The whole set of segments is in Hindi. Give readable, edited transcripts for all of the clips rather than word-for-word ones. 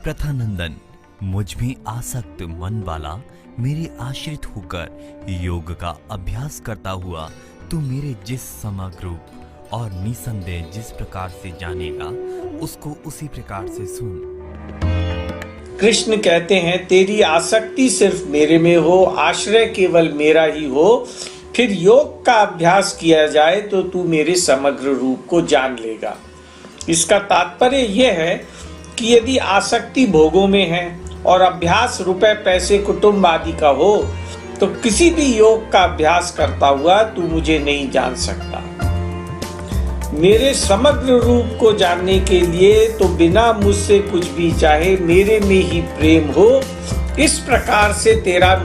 प्रथानंदन, मुझ में आसक्त मन वाला मेरे आश्रित होकर योग का अभ्यास करता हुआ तू मेरे जिस समग्र रूप और निसंदेह जिस प्रकार से जानेगा उसको उसी प्रकार से सुन। कृष्ण कहते हैं, तेरी आसक्ति सिर्फ मेरे में हो, आश्रय केवल मेरा ही हो, फिर योग का अभ्यास किया जाए तो तू मेरे समग्र रूप को जान लेगा। इसका तात्पर्य यह है कि यदि आसक्ति भोगों में है और अभ्यास रुपए पैसे कुटुंब आदि का हो तो किसी भी योग का अभ्यास करता हुआ तू मुझे नहीं जान सकता। मेरे समग्र रूप को जानने के लिए तो बिना मुझसे कुछ भी चाहे मेरे में ही प्रेम हो, इस प्रकार से तेरा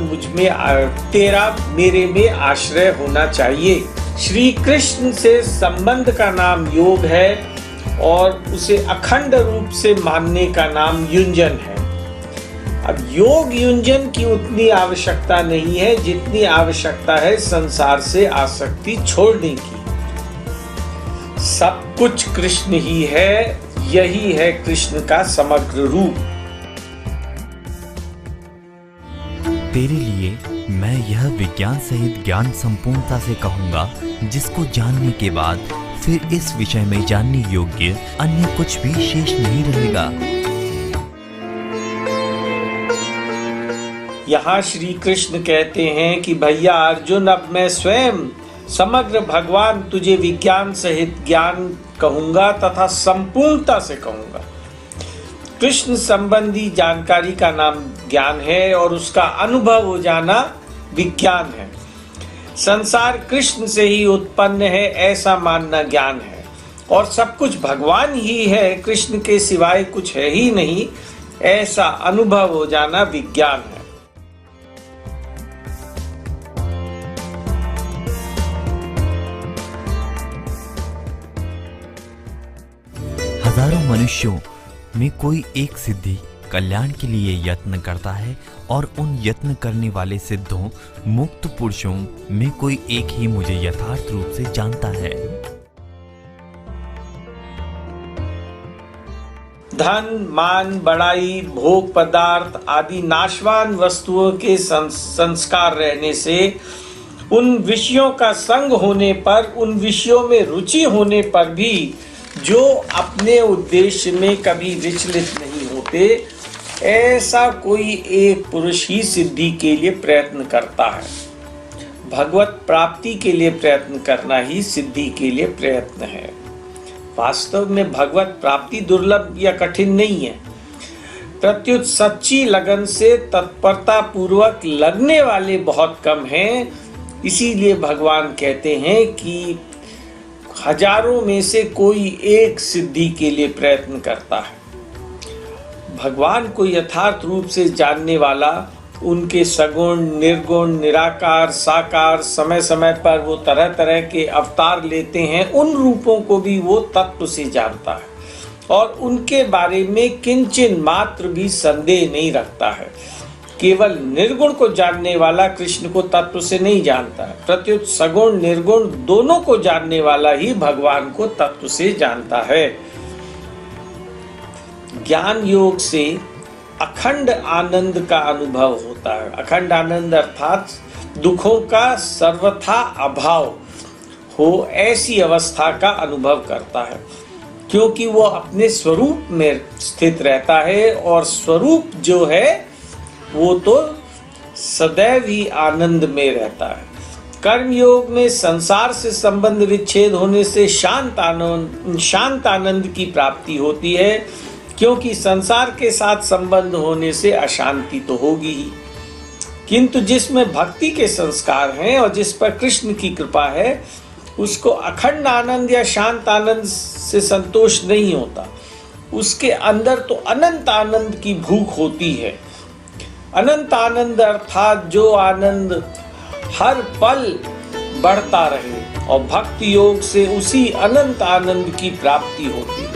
मेरे में आश्रय होना चाहिए। श्री कृष्ण से संबंध का नाम योग है और उसे अखंड रूप से मानने का नाम युंजन है। अब योग युंजन की उतनी आवश्यकता नहीं है जितनी आवश्यकता है संसार से आसक्ति छोड़ने की। सब कुछ कृष्ण ही है, यही है कृष्ण का समग्र रूप। तेरे लिए मैं यह विज्ञान सहित ज्ञान संपूर्णता से कहूंगा, जिसको जानने के बाद फिर इस विषय में जानने योग्य अन्य कुछ भी शेष नहीं रहेगा। यहाँ श्री कृष्ण कहते हैं कि भैया अर्जुन, अब मैं स्वयं समग्र भगवान तुझे विज्ञान सहित ज्ञान कहूंगा तथा संपूर्णता से कहूंगा। कृष्ण संबंधी जानकारी का नाम ज्ञान है और उसका अनुभव हो जाना विज्ञान है। संसार कृष्ण से ही उत्पन्न है ऐसा मानना ज्ञान है और सब कुछ भगवान ही है, कृष्ण के सिवाय कुछ है ही नहीं, ऐसा अनुभव हो जाना विज्ञान है। हजारों मनुष्यों में कोई एक सिद्धि कल्याण के लिए यत्न करता है और उन यत्न करने वाले सिद्धों मुक्त पुरुषों में कोई एक ही मुझे यथार्थ रूप से जानता है। धन, मान, बड़ाई, भोग पदार्थ आदि नाशवान वस्तुओं के संस्कार रहने से, उन विषयों का संग होने पर, उन विषयों में रुचि होने पर भी जो अपने उद्देश्य में कभी विचलित नहीं होते, ऐसा कोई एक पुरुष ही सिद्धि के लिए प्रयत्न करता है। भगवत प्राप्ति के लिए प्रयत्न करना ही सिद्धि के लिए प्रयत्न है। वास्तव में भगवत प्राप्ति दुर्लभ या कठिन नहीं है, प्रत्युत सच्ची लगन से तत्परता पूर्वक लगने वाले बहुत कम हैं। इसीलिए भगवान कहते हैं कि हजारों में से कोई एक सिद्धि के लिए प्रयत्न करता है। भगवान को यथार्थ रूप से जानने वाला, उनके सगुण, निर्गुण, निराकार, साकार, समय समय पर वो तरह तरह के अवतार लेते हैं, उन रूपों को भी वो तत्व से जानता है और उनके बारे में किंचित मात्र भी संदेह नहीं रखता है। केवल निर्गुण को जानने वाला कृष्ण को तत्व से नहीं जानता है, प्रत्युत सगुण निर्गुण दोनों को जानने वाला ही भगवान को तत्व से जानता है। ज्ञान योग से अखंड आनंद का अनुभव होता है। अखंड आनंद अर्थात दुखों का सर्वथा अभाव हो, ऐसी अवस्था का अनुभव करता है, क्योंकि वो अपने स्वरूप में स्थित रहता है और स्वरूप जो है वो तो सदैव ही आनंद में रहता है। कर्म योग में संसार से संबंध विच्छेद होने से शांत आनंद की प्राप्ति होती है, क्योंकि संसार के साथ संबंध होने से अशांति तो होगी ही। किंतु जिसमें भक्ति के संस्कार हैं और जिस पर कृष्ण की कृपा है, उसको अखंड आनंद या शांत आनंद से संतोष नहीं होता, उसके अंदर तो अनंत आनंद की भूख होती है। अनंत आनंद अर्थात जो आनंद हर पल बढ़ता रहे, और भक्ति योग से उसी अनंत आनंद की प्राप्ति होती है।